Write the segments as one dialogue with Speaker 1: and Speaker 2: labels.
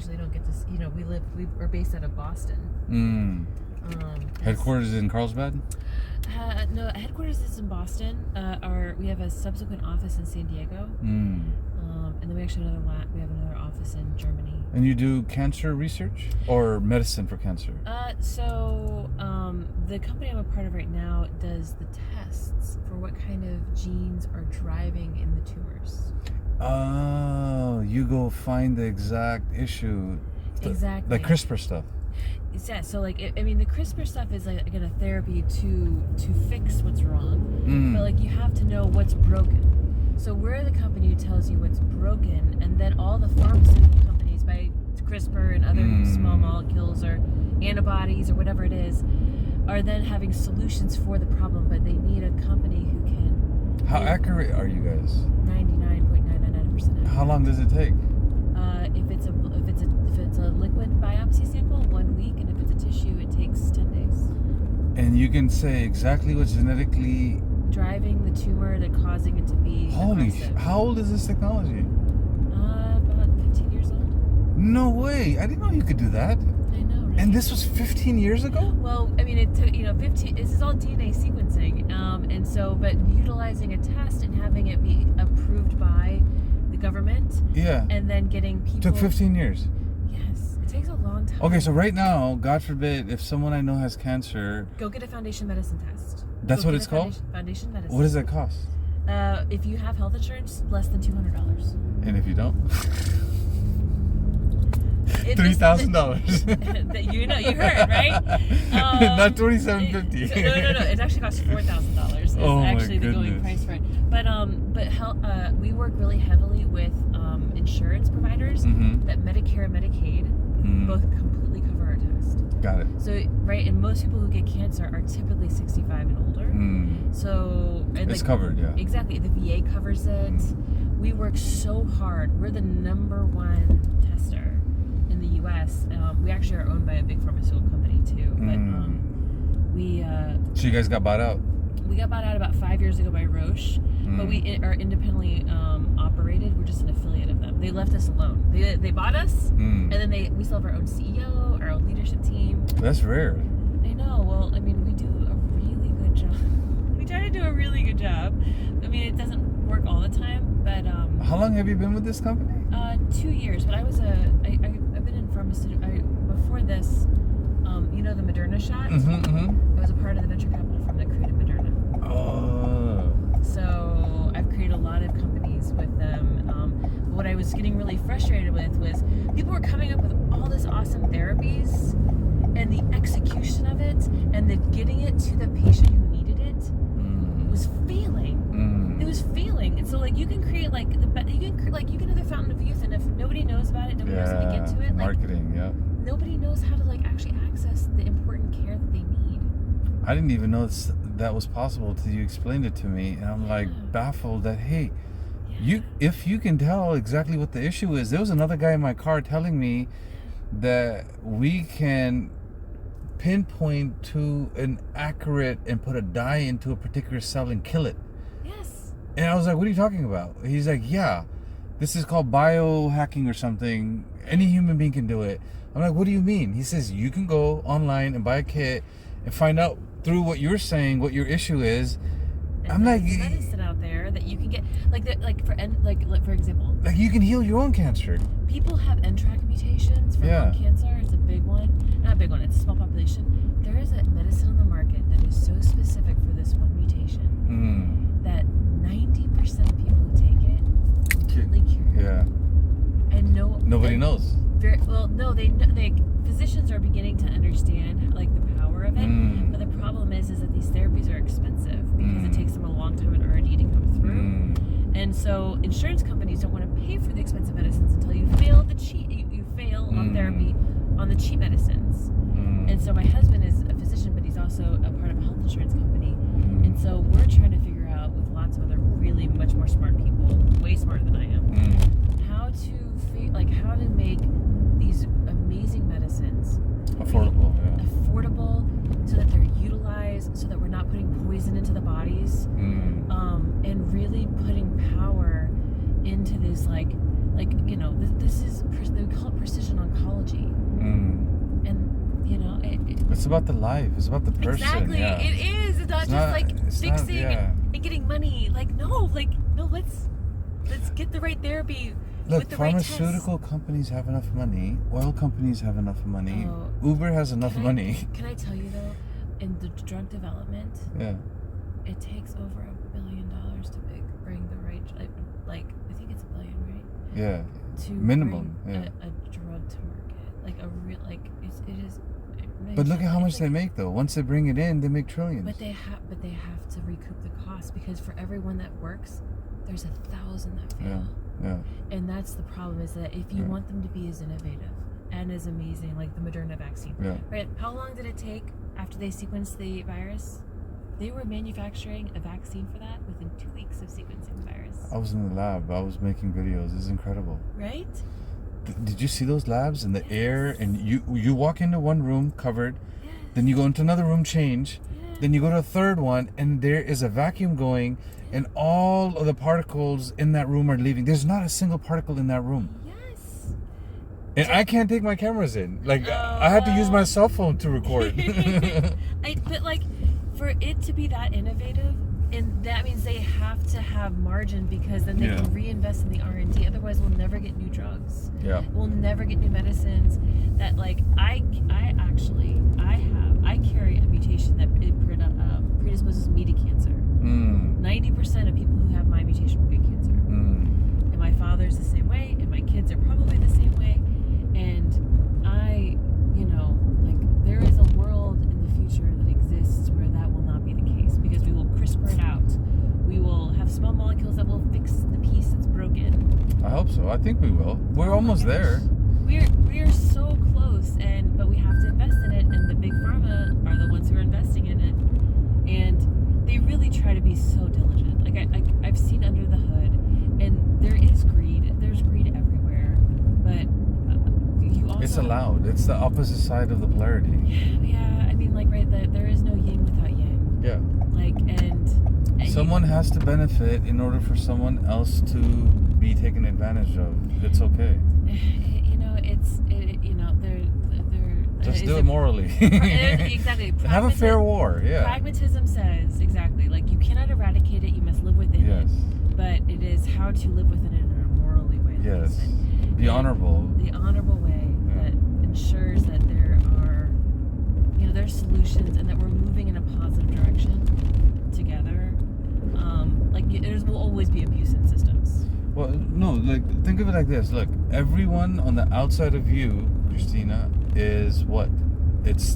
Speaker 1: usually don't get to. We're based out of Boston.
Speaker 2: Headquarters in Carlsbad?
Speaker 1: No, headquarters is in Boston. We have a subsequent office in San Diego. And then we actually have another office in Germany.
Speaker 2: And you do cancer research or medicine for cancer?
Speaker 1: The company I'm a part of right now does the tests for what kind of genes are driving in the tumors.
Speaker 2: Oh, you go find the exact issue.
Speaker 1: Exactly.
Speaker 2: Like CRISPR stuff.
Speaker 1: Yeah, so the CRISPR stuff is like a therapy to fix what's wrong, but you have to know what's broken. So we're the company who tells you what's broken, and then all the pharmaceutical companies, by CRISPR and other small molecules or antibodies or whatever it is, are then having solutions for the problem, but they need a company who can.
Speaker 2: How accurate are you guys?
Speaker 1: 99.999%.
Speaker 2: How long does it take?
Speaker 1: If it's a liquid biopsy sample, 1 week, and if it's a tissue, it takes 10 days.
Speaker 2: And you can say exactly what's genetically
Speaker 1: driving the tumor that causing it to be aggressive.
Speaker 2: How old is this technology?
Speaker 1: About 15 years old.
Speaker 2: No way. I didn't know you could do that.
Speaker 1: I know, right?
Speaker 2: And this was 15 years ago?
Speaker 1: Well, I mean, it took 15. This is all DNA sequencing, and so, but utilizing a test and having it be approved by the government.
Speaker 2: Yeah.
Speaker 1: And then getting people.
Speaker 2: Took 15 years.
Speaker 1: Yes, it takes a long time.
Speaker 2: Okay, so right now, God forbid, if someone I know has cancer,
Speaker 1: go get a foundation medicine test.
Speaker 2: That's what it's called?
Speaker 1: Foundation medicine.
Speaker 2: What does that cost?
Speaker 1: If you have health insurance, less than $200.
Speaker 2: And if you don't? $3,000.
Speaker 1: You heard, right?
Speaker 2: Not $2,750.
Speaker 1: No. It actually costs $4,000. It's actually the going price for it. But we work really heavily with insurance providers that Medicare and Medicaid both completely cover our test.
Speaker 2: Got it.
Speaker 1: So and most people who get cancer are typically 65 and older. So
Speaker 2: it's covered, yeah.
Speaker 1: Exactly. The VA covers it. We work so hard. We're the #1 tester in the U.S. We actually are owned by a big pharmaceutical company too. But
Speaker 2: so you guys got bought out?
Speaker 1: We got bought out about 5 years ago by Roche, but we are independently operated. We're just an affiliate of them. They left us alone. They bought us, and then we still have our own CEO, our own leadership team.
Speaker 2: That's rare.
Speaker 1: I know. Well, I mean, we do a really good job. We try to do a really good job. I mean, it doesn't work all the time, but
Speaker 2: how long have you been with this company?
Speaker 1: 2 years. But I've been in pharmaceutical. Before this, the Moderna shot. I was a part of the venture capital firm that created Moderna.
Speaker 2: Oh.
Speaker 1: So I've created a lot of companies with them. But what I was getting really frustrated with was people were coming up with all this awesome therapies, and the execution of it, and the getting it to the patient who needed it was failing. It was failing. And so you can create you can have the fountain of youth, and if nobody knows about it, nobody knows how to get to it.
Speaker 2: Marketing, yeah.
Speaker 1: Nobody knows how to actually access the important care that they need.
Speaker 2: I didn't even know that was possible till you explained it to me, and I'm baffled that if you can tell exactly what the issue is. There was another guy in my car telling me that we can pinpoint to an accurate and put a dye into a particular cell and kill it.
Speaker 1: Yes.
Speaker 2: And I was like, what are you talking about? He's like, yeah, this is called biohacking or something. Any human being can do it. I'm like, what do you mean? He says, you can go online and buy a kit and find out through what you're saying what your issue is.
Speaker 1: And
Speaker 2: I'm like,
Speaker 1: medicine out there that you can get, for example,
Speaker 2: you can heal your own cancer.
Speaker 1: People have NTRK mutations for lung cancer. It's a big one. Not a big one. It's a small population. There is a medicine on the market that is so specific for this one mutation that 90% of people who take it completely cured.
Speaker 2: Yeah.
Speaker 1: And
Speaker 2: nobody knows.
Speaker 1: Physicians are beginning to understand the power of it, but the problem is that these therapies are expensive because it takes them a long time in R&D to come through, and so insurance companies don't want to pay for the expensive medicines until you fail you fail on therapy on the cheap medicines. And so my husband is a physician, but he's also a part of a health insurance company, and so we're trying to figure out with lots of other really much more smart people, way smarter than I am, how to make these amazing medicines
Speaker 2: affordable
Speaker 1: so that they're utilized, so that we're not putting poison into the bodies, and really putting power into this this is, they call it precision oncology.
Speaker 2: It's about the life. It's about the person.
Speaker 1: Exactly.
Speaker 2: Yeah.
Speaker 1: It is. It's not just like fixing and getting money. Like no, let's get the right therapy.
Speaker 2: Look,
Speaker 1: with the right
Speaker 2: pharmaceutical companies have enough money. Oil companies have enough money. Uber has enough money.
Speaker 1: Can I tell you though, in the drug development,
Speaker 2: Yeah.
Speaker 1: it takes over $1 billion to bring the right, like I think it's $1 billion, right?
Speaker 2: Yeah.
Speaker 1: To
Speaker 2: minimum.
Speaker 1: bring
Speaker 2: Yeah.
Speaker 1: a drug to market, like a real, like it is.
Speaker 2: But look at how much they make though. Once they bring it in, they make trillions.
Speaker 1: But they have to recoup the cost, because for every one that works, there's 1,000 that fail.
Speaker 2: Yeah.
Speaker 1: And that's the problem, is that if you want them to be as innovative and as amazing, like the Moderna vaccine, right? How long did it take after they sequenced the virus? They were manufacturing a vaccine for that within 2 weeks of sequencing the virus.
Speaker 2: I was in the lab. I was making videos. It's incredible.
Speaker 1: Right?
Speaker 2: Did you see those labs in the air? And you walk into one room covered, then you go into another room, change, then you go to a third one, and there is a vacuum going, and all of the particles in that room are leaving. There's not a single particle in that room.
Speaker 1: Yes.
Speaker 2: And I can't take my cameras in. Like, I had to use my cell phone to record.
Speaker 1: But like, for it to be that innovative, and that means they have to have margin, because then they can reinvest in the R&D. Otherwise, we'll never get new drugs.
Speaker 2: Yeah.
Speaker 1: We'll never get new medicines. That like I carry a mutation that it predisposes me to cancer. 90% of people who have my mutation will get cancer. And my father's the same way, and my kids are probably the same way. And there is a world in the future that exists where that will not be the case, because we will CRISPR it out. We will have small molecules that will fix the piece that's broken.
Speaker 2: I hope so. I think we will. We're almost there.
Speaker 1: We are so close, but we have to invest in it, and the big pharma are the ones who are investing in it, and they really try to be so diligent. Like I've seen under the hood, and there is greed. There's greed everywhere, but you also.
Speaker 2: It's allowed. It's the opposite side of the polarity.
Speaker 1: Yeah. I mean, like, right, there is no yin without yang.
Speaker 2: Yeah.
Speaker 1: Like, and
Speaker 2: someone has to benefit in order for someone else to be taken advantage of. It's okay. Just do it morally.
Speaker 1: Exactly.
Speaker 2: Have a fair war. Yeah.
Speaker 1: Pragmatism says exactly, like, you cannot eradicate it. You must live within it. But it is how to live within it in a morally way.
Speaker 2: Yes. The honorable
Speaker 1: way that ensures that there are, there's solutions, and that we're moving in a positive direction together. There will always be abuse in systems.
Speaker 2: Well, no, like, think of it like this. Look, everyone on the outside of you, Christina, is what? It's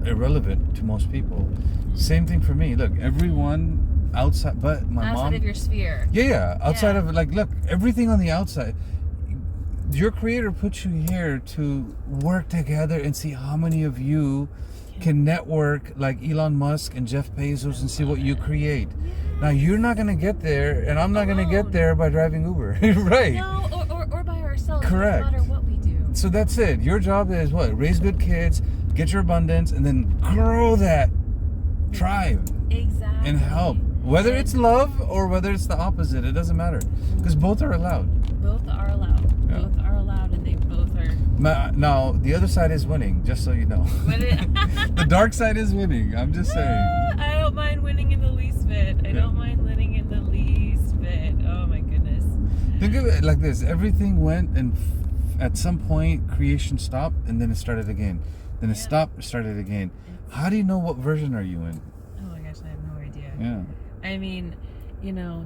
Speaker 2: irrelevant to most people. Same thing for me. Look, everyone outside, but my mom.
Speaker 1: Outside of your sphere.
Speaker 2: Yeah, outside of, like, look, everything on the outside. Your creator put you here to work together and see how many of you can network like Elon Musk and Jeff Bezos and see what you create. Now, you're not going to get there, and I'm not going to get there by driving Uber. Right.
Speaker 1: No, or by ourselves.
Speaker 2: Correct.
Speaker 1: No matter what we do.
Speaker 2: So that's it. Your job is what? Raise good kids, get your abundance, and then grow that tribe.
Speaker 1: Exactly.
Speaker 2: And help. Whether it's love or whether it's the opposite, it doesn't matter. Because both are allowed.
Speaker 1: Both are allowed. Yeah. Both are allowed, and they both are.
Speaker 2: Now, the other side is winning, just so you know. The dark side is winning. I'm just saying.
Speaker 1: I don't mind winning in the least bit. I don't mind winning in the least bit. Oh, my goodness.
Speaker 2: Think of it like this. Everything went, and at some point, creation stopped, and then it started again. Then it stopped, started again. How do you know what version are you in?
Speaker 1: Oh, my gosh, I have no idea.
Speaker 2: Yeah.
Speaker 1: I mean,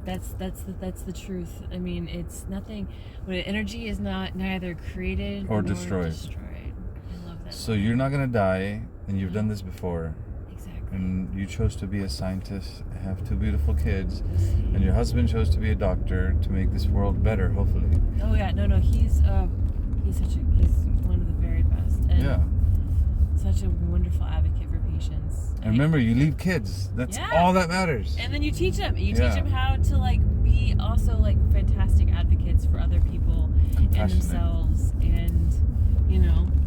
Speaker 1: that's the truth. I mean, it's nothing. When energy is neither created
Speaker 2: or
Speaker 1: nor
Speaker 2: destroyed.
Speaker 1: I love that.
Speaker 2: So you're not gonna die, and you've done this before.
Speaker 1: Exactly.
Speaker 2: And you chose to be a scientist, have 2 beautiful kids, and your husband chose to be a doctor to make this world better, hopefully.
Speaker 1: Oh yeah, no, he's one of the very best, and such a wonderful advocate for patients.
Speaker 2: And remember, you leave kids. That's all that matters.
Speaker 1: And then you teach them. You teach them how to, like, be also, like, fantastic advocates for other people and themselves, and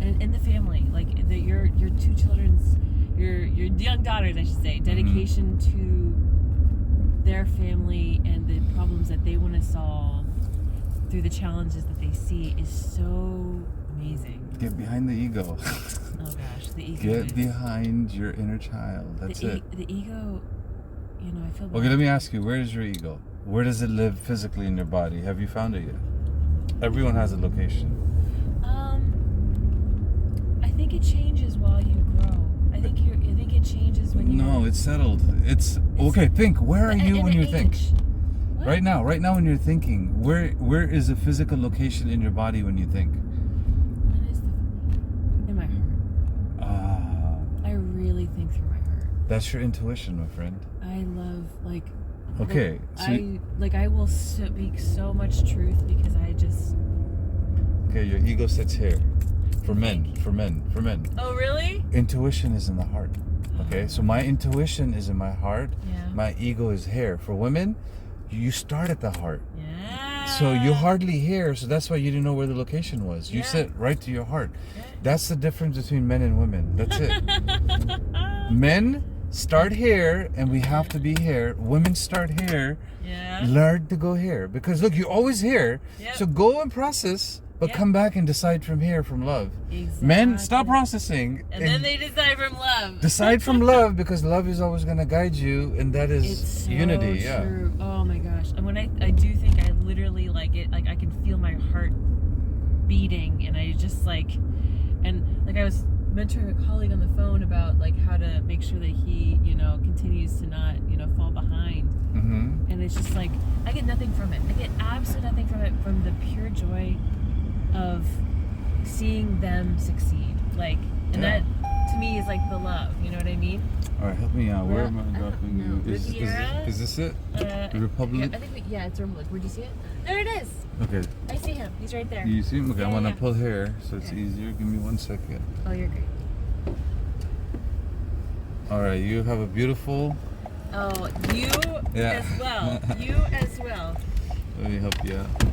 Speaker 1: and the family. Like, your 2 children's, your young daughters, I should say, dedication to their family and the problems that they want to solve through the challenges that they see is so amazing.
Speaker 2: Get behind the ego.
Speaker 1: Oh gosh, the ego.
Speaker 2: Get behind your inner child. That's it.
Speaker 1: The ego, you know, I feel bad.
Speaker 2: Okay, let me ask you, where is your ego? Where does it live physically in your body? Have you found it yet? Everyone has a location.
Speaker 1: I think it changes while you grow. I think it changes when you.
Speaker 2: No, it's settled. It's okay. Think. Where are you when you think?
Speaker 1: What?
Speaker 2: Right now when you're thinking, where is a physical location in your body when you think?
Speaker 1: What is in my heart? I really think through my heart.
Speaker 2: That's your intuition, my friend.
Speaker 1: I love
Speaker 2: Okay,
Speaker 1: I will speak so much truth because I just.
Speaker 2: Okay, your ego sits here. For men.
Speaker 1: Oh, really?
Speaker 2: Intuition is in the heart. Okay, so my intuition is in my heart.
Speaker 1: Yeah.
Speaker 2: My ego is here. For women, you start at the heart.
Speaker 1: Yeah.
Speaker 2: So you're hardly here, so that's why you didn't know where the location was. You sit right to your heart.
Speaker 1: Yeah.
Speaker 2: That's the difference between men and women. That's it. Men start here, and we have to be here. Women start here.
Speaker 1: Yeah.
Speaker 2: Learn to go here. Because look, you're always here.
Speaker 1: Yep.
Speaker 2: So go and process. But come back and decide from here, from love.
Speaker 1: Exactly.
Speaker 2: Men, stop processing.
Speaker 1: And then they decide from love.
Speaker 2: Decide from love, because love is always going to guide you, and that is
Speaker 1: It's so
Speaker 2: unity.
Speaker 1: True. Oh my gosh. And when I do think I literally like it, like I can feel my heart beating, and I just and I was mentoring a colleague on the phone about like how to make sure that he, you know, continues to not, you know, fall behind.
Speaker 2: Mm-hmm.
Speaker 1: And it's just like, I get nothing from it. I get absolutely nothing from it, from the pure joy of seeing them succeed, that to me is like the love, you know what I mean?
Speaker 2: All right, help me out. Where am I dropping you? Is this it? The Republic?
Speaker 1: I think it's Republic. Where'd you see it? There it is.
Speaker 2: Okay.
Speaker 1: I see him. He's right there.
Speaker 2: You see him? Okay,
Speaker 1: Yeah,
Speaker 2: I want to
Speaker 1: yeah.
Speaker 2: pull here so it's
Speaker 1: Okay.
Speaker 2: easier. Give me 1 second.
Speaker 1: Oh, you're great.
Speaker 2: All right, you have a beautiful.
Speaker 1: Oh, you
Speaker 2: Yeah.
Speaker 1: as well. You as well.
Speaker 2: Let me help you out.